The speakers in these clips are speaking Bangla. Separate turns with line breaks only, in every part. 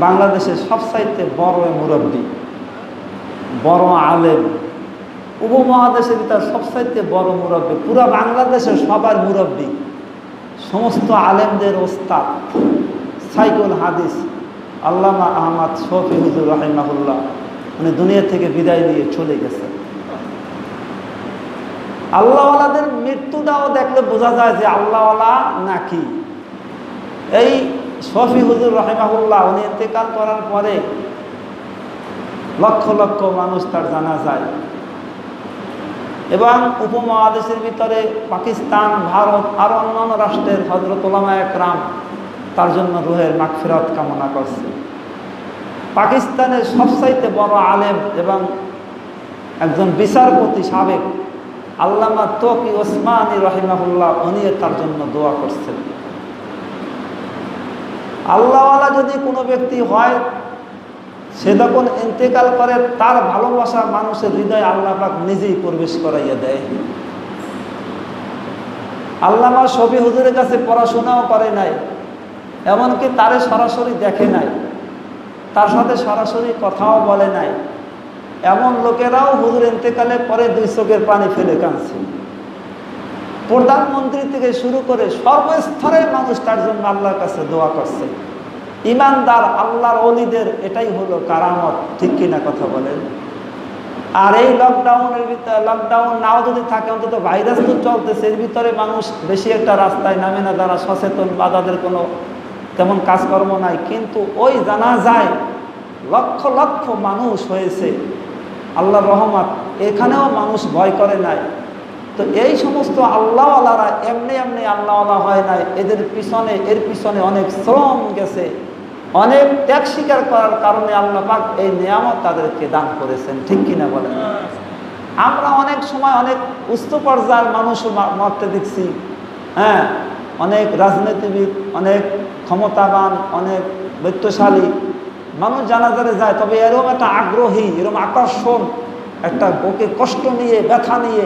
বাংলাদেশের সবচাইতে বড় মুরব্বী, বড় আলেম, উপমহাদেশের ভিতর সবচাইতে বড় মুরব্বী, পুরো বাংলাদেশের সবার মুরব্বী, সমস্ত আলেমদের ওস্তাদ, সাইকুল হাদিস আল্লামা আহমদ শফি হুজুর রাহিমাহুল্লাহ, উনি দুনিয়া থেকে বিদায় নিয়ে চলে গেছেন। আল্লাহওয়ালাদের মৃত্যুটাও দেখলে বোঝা যায় যে আল্লাহওয়ালা নাকি। এই শফি হুজুর রাহিমাহুল্লাহ উনি ইন্তেকাল করার পরে লক্ষ লক্ষ মানুষ তার জানা যায়, এবং উপমহাদেশের ভিতরে পাকিস্তান, ভারত আর অন্যান্য রাষ্ট্রের হযরত উলামায়ে কেরাম তার জন্য রুহের মাগফিরাত কামনা করছে। পাকিস্তানের সবচাইতে বড় আলেম এবং একজন বিচারপতি সাবেক আল্লামা তকি ওসমানী রাহিমাহুল্লাহ উনি তার জন্য দোয়া করছেন। আল্লাহওয়ালা যদি কোনো ব্যক্তি হয়, সে যখন ইন্তেকাল করে তার ভালোবাসা মানুষের হৃদয়ে আল্লাহ পাক নিজেই প্রবেশ করাইয়া দেয়। আল্লামা শফি হুজুরের কাছে পড়াশোনাও করে নাই, এমনকি তারে সরাসরি দেখে নাই, তার সাথে সরাসরি কথাও বলে নাই। এমন লোকেরাও হুজুর ইন্তেকালের পরে দুই চোখের পানি ফেলে কাঁদছে। প্রধানমন্ত্রী থেকে শুরু করে সর্বস্তরের মানুষ তার জন্য আল্লাহর কাছে দোয়া করছে। ইমানদার আল্লাহর ওলিদের এটাই হলো কারামত, ঠিক কিনা কথা বলেন? আর এই লকডাউনের ভিতরে, লকডাউন নাও যদি থাকে, অন্তত ভাইরাস তো চলতেছে, এর ভিতরে মানুষ বেশি একটা রাস্তায় নামে না, যারা সচেতন বা তাদের কোনো তেমন কাজকর্ম নাই, কিন্তু ওই জানা যায় লক্ষ লক্ষ মানুষ হয়েছে, আল্লাহর রহমত, এখানেও মানুষ ভয় করে নাই। তো এই সমস্ত আল্লাহওয়ালারা এমনি এমনি আল্লাহওয়ালা হয় নাই, এর পিছনে অনেক শ্রম গেছে, অনেক ত্যাগ স্বীকার করার কারণে আল্লাহ পাক এই নিয়ামত তাদেরকে দান করেছেন, ঠিক কিনা বলেন? আমরা অনেক সময় অনেক উচ্চ পর্যায়ের মানুষ মরতে দেখছি, হ্যাঁ, অনেক রাজনীতিবিদ, অনেক ক্ষমতাবান, অনেক বৈত্যশালী মানুষ জানাজারে যায়, তবে এরকম একটা আগ্রহী, এরকম আকর্ষণ, একটা বুকে কষ্ট নিয়ে, ব্যথা নিয়ে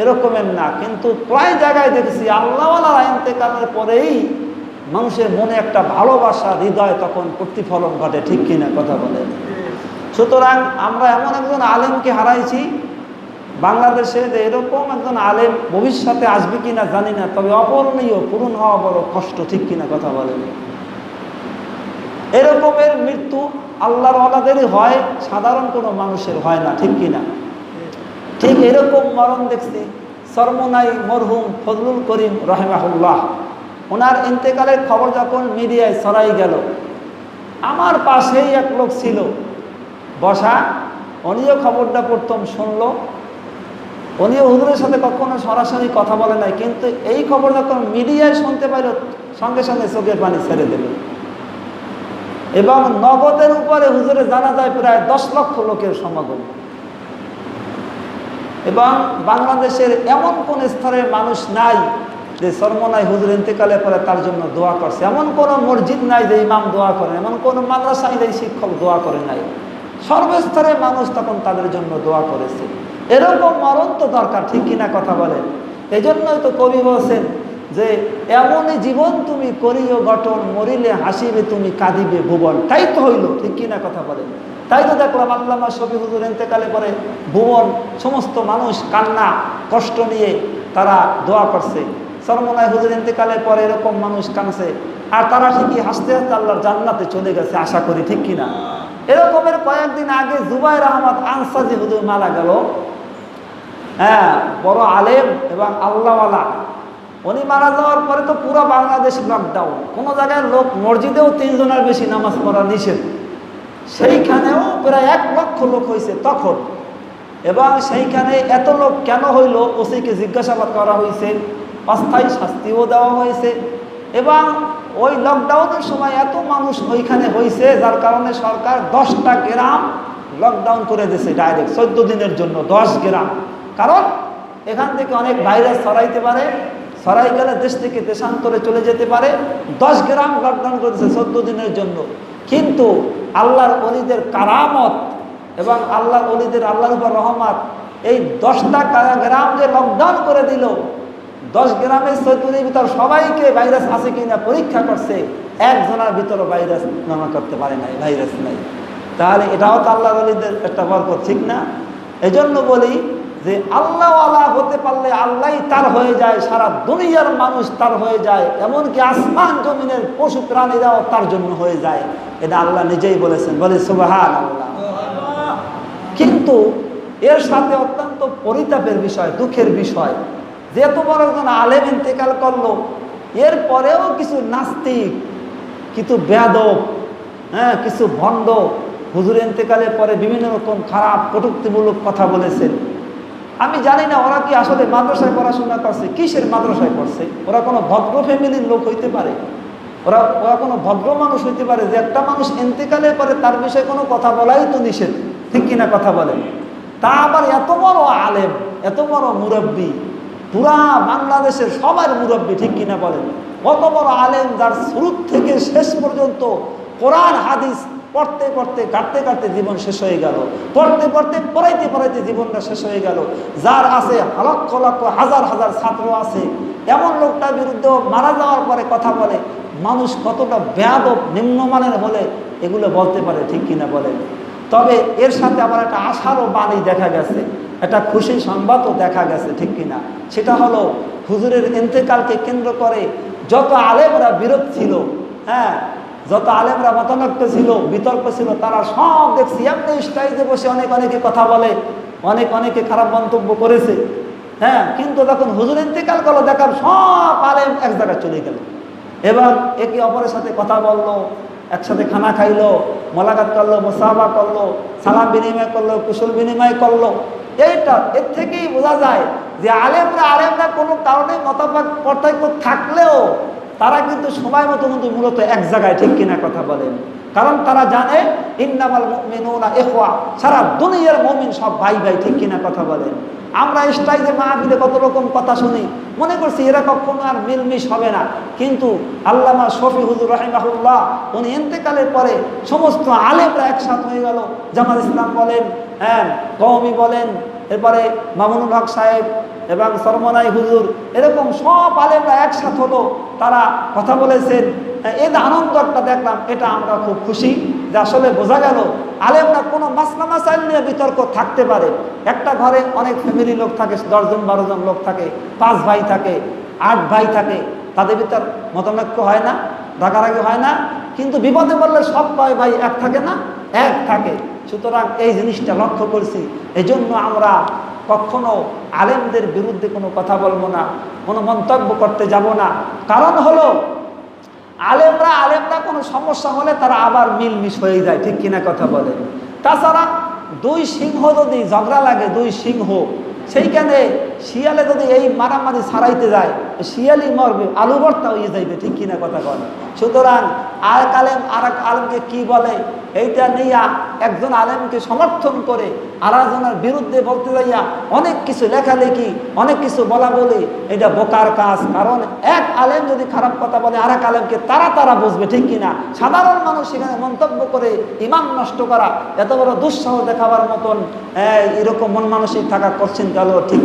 এরকমের না। কিন্তু প্রায় জায়গায় দেখছি আল্লাহওয়ালারা ইন্তেকালের পরেই মানুষের মনে একটা ভালোবাসা, হৃদয় তখন প্রতিফলন ঘটে, ঠিক কিনা কথা বলে? সুতরাং আমরা এমন একজন আলেমকে হারাইছি বাংলাদেশে, যে এরকম একজন আলেম ভবিষ্যতে আসবে কিনা জানি না, তবে অপূরণীয়, পূরণ হওয়া বড় কষ্ট, ঠিক কিনা কথা বলেন? এরকমের মৃত্যু আল্লাহর ওয়ালাদেরই হয়, সাধারণ কোনো মানুষের হয় না, ঠিক কিনা? ঠিক এরকম মরণ দেখছি চরমোনাই মরহুম ফজলুল করিম রাহিমাহুল্লাহ, ওনার ইন্তেকালের খবর যখন মিডিয়ায় ছড়াই গেল, আমার পাশেই এক লোক ছিল বসা, উনিও খবরটা প্রথম শুনলো, উনিও হুজুরের সাথে কখনো সরাসরি কথা বলে নাই, কিন্তু এই খবর যখন মিডিয়ায় শুনতে পাইল, সঙ্গে সঙ্গে চোখের পানি ছেড়ে দিল, এবং নগদের উপরে হুজুরে জানা যায় প্রায় 10 লক্ষ লোকের সমাগম। এবং বাংলাদেশের এমন কোন স্তরের মানুষ নাই যে চরমোনাই হুজুর ইন্তেকালের পরে তার জন্য দোয়া করছে, এমন কোনো মসজিদ নাই যে ইমাম দোয়া করেন, এমন কোনো মাদ্রাসায় যে শিক্ষক দোয়া করে নাই, সর্বস্তরের মানুষ তখন তাদের জন্য দোয়া করেছে। এরকম মরণ তো দরকার, ঠিক কিনা কথা বলেন? এই জন্যই তো কবি বলছেন যে এমনই জীবন তুমি করিও গঠন, মরিলে হাসিবে তুমি কাঁদিবে ভুবন। তাই তো হইল, ঠিক কিনা কথা বলেন? তাই তো দেখলাম আল্লামা শফি হুজুর ইন্তেকালে পরে ভুবন সমস্ত মানুষ কান্না কষ্ট নিয়ে তারা দোয়া করছে। চরমোনাই হুজুর ইন্তেকালের পরে এরকম মানুষ কাঁদছে, আর তারা ঠিকই হাসতে হাসতে আল্লাহর জান্নাতে চলে গেছে, আশা করি, ঠিক কিনা? এরকমের কয়েকদিন আগে জুবাইর আহমদ আনসারী হুজুর মারা গেল, হ্যাঁ, বড় আলেম এবং আল্লাহওয়ালা। উনি মারা যাওয়ার পরে তো পুরো বাংলাদেশ লকডাউন, কোনো জায়গায় লোক, মসজিদেও 3 জনের বেশি নামাজ পড়া নিষেধ, সেইখানেও প্রায় 1 লক্ষ লোক হয়েছে তখন। এবং সেইখানে এত লোক কেন হইল, ওসিকে জিজ্ঞাসাবাদ করা হয়েছে, অস্থায়ী শাস্তিও দেওয়া হয়েছে, এবং ওই লকডাউনের সময় এত মানুষ ওইখানে হয়েছে, যার কারণে সরকার 10টা গ্রাম লকডাউন করে দিয়েছে ডাইরেক্ট 14 দিনের জন্য, 10 গ্রাম। কারণ এখান থেকে অনেক ভাইরাস ছড়াইতে পারে, ছড়াই গেলে দেশ থেকে দেশান্তরে চলে যেতে পারে। 10 গ্রাম লকডাউন করেছে 14 দিনের জন্য। কিন্তু আল্লাহর ওলিদের কারামত এবং আল্লাহর ওলিদের আল্লাহর উপর রহমত, এই 10টা গ্রাম যে লকডাউন করে দিল, 10 গ্রামের 14 দিনের ভিতর সবাইকে ভাইরাস আছে কিনা পরীক্ষা করছে, একজনের ভিতরে ভাইরাস নামা করতে পারে নাই, ভাইরাস নাই। তাহলে এটাও তো আল্লাহর ওলিদের একটা বরকত, ঠিক না? এজন্য বলি যে আল্লাহওয়ালা হতে পারলে আল্লাহই তার হয়ে যায়, সারা দুনিয়ার মানুষ তার হয়ে যায়, এমনকি আসমান জমিনের পশু প্রাণীরাও তার জন্য হয়ে যায়। এটা আল্লাহ নিজেই বলেছেন, বলে সুবহানাল্লাহ। কিন্তু এর সাথে অত্যন্ত পরিতাপের বিষয়, দুঃখের বিষয় যে এত বড় একজন আলেম ইন্তেকাল করলো, এরপরেও কিছু নাস্তিক, কিছু বেয়াদব, কিছু ভণ্ড হুজুর ইন্তেকালের পরে বিভিন্ন রকম খারাপ কটূক্তিমূলক কথা বলেছেন। আমি জানি না ওরা কি আসলে মাদ্রাসায় পড়াশোনা করছে, কিসের মাদ্রাসায় পড়ছে। ওরা কোনো ভদ্র ফ্যামিলির লোক হইতে পারে, ওরা কোনো ভদ্র মানুষ হইতে পারে যে একটা মানুষ ইন্তেকালের পরে তার বিষয়ে কোনো কথা বলাই তো নিষেধ, ঠিক কিনা কথা বলেন। তা আবার এত বড় আলেম, এত বড় মুরব্বী, পুরা বাংলাদেশের সবার মুরব্বী, ঠিক কিনা বলেন। কত বড় আলেম যার শুরু থেকে শেষ পর্যন্ত কোরআন হাদিস পড়তে পড়তে কাটতে কাটতে জীবন শেষ হয়ে গেল, পড়তে পড়তে পড়াইতে পড়াইতে জীবনটা শেষ হয়ে গেল। যার আছে লক্ষ লক্ষ হাজার হাজার ছাত্র আছে, এমন লোকটার বিরুদ্ধেও মারা যাওয়ার পরে কথা বলে, মানুষ কতটা বেয়াদব নিম্নমানের হলে এগুলো বলতে পারে, ঠিক কিনা বলেন। তবে এর সাথে আবার একটা আশারও বাণী দেখা গেছে, একটা খুশি সংবাদও দেখা গেছে, ঠিক কিনা। সেটা হলো হুজুরের ইন্তেকালকে কেন্দ্র করে যত আলেমরা বিরোধ ছিল, যত আলেমরা মতানৈক্য ছিল, বিতর্ক ছিল, তারা সব দেখছি এমনি স্টাইজে বসে অনেকে কথা বলে, অনেকে খারাপ মন্তব্য করেছে। কিন্তু যখন হুজুর ইন্তেকাল করলো, দেখার সব আলেম এক জায়গায় চলে গেল এবং একে অপরের সাথে কথা বললো, একসাথে খানা খাইলো, মোলাকাত করলো, মুসাফা করলো, সালাম বিনিময় করলো, কুশল বিনিময় করলো। এর থেকেই বোঝা যায় যে আলেমরা কোনো কারণে মতপার্থক্য থাকলেও তারা কিন্তু সময় মতো কিন্তু মূলত এক জায়গায়, ঠিক কিনা কথা বলেন। কারণ তারা জানে ইন্নামাল মুমিনুনা ইখওয়া, সারা দুনিয়ার মুমিন সব ভাই ভাই, ঠিক কিনা কথা বলেন। আমরা স্টাইজে মাহফিলে কত রকম কথা শুনি, মনে করছি এরা কখনো আর মিলমিশ হবে না। কিন্তু আল্লামা শফি হুজুর রাহিমাহুল্লাহ উনি ইন্তেকালের পরে সমস্ত আলেমরা একসাথে হয়ে গেল। জামাত ইসলাম বলেন, কওমি বলেন, এরপরে মামুনুল হক সাহেব এবং সরমনাই হুজুর, এরকম সব আলেমরা একসাথে হলো, তারা কথা বলেছেন। এই যে আনন্দ একটা দেখলাম, এটা আমরা খুব খুশি যে আসলে বোঝা গেল আলেমরা কোনো মাসলা মাসাইল নিয়ে বিতর্ক থাকতে পারে। একটা ঘরে অনেক ফ্যামিলি লোক থাকে, 10 জন 12 জন লোক থাকে, 5 ভাই থাকে, 8 ভাই থাকে, তাদের ভিতর মতানৈক্য হয় না, রাগারাগি হয় না, কিন্তু বিপদে পড়লে সব ভাই এক থাকে না, এক থাকে। সুতরাং এই জিনিসটা লক্ষ্য করছি, এই জন্য আমরা কখনো আলেমদের বিরুদ্ধে কোনো কথা বলবো না, কোনো মন্তব্য করতে যাব না। কারণ হলো আলেমরা কোনো সমস্যা হলে তারা আবার মিলমিশ হয়ে যায়, ঠিক কিনা কথা বলেন। তাছাড়া 2 সিংহ যদি ঝগড়া লাগে, 2 সিংহ, সেইখানে শিয়ালে যদি এই মারামারি ছাড়াইতে যায়, শিয়ালই মরবে, আলু ভর্তা হয়ে যাইবে, ঠিক কিনা কথা বলে। সুতরাং আর এক আলেমকে কি বলে এইটা নিয়ে একজন আলেমকে সমর্থন করে আরেকজনের বিরুদ্ধে বলতে যাইয়া অনেক কিছু লেখালেখি, অনেক কিছু বলা বলি, এটা বোকার কাজ। কারণ এক আলেম যদি খারাপ কথা বলে আর এক আলেমকে তারা বুঝবে, ঠিক কিনা। সাধারণ মানুষ সেখানে মন্তব্য করে ঈমান নষ্ট করা এত বড় দুঃসাহস দেখাবার মতন এরকম মন মানসিক থাকা করছেন গেল, ঠিক।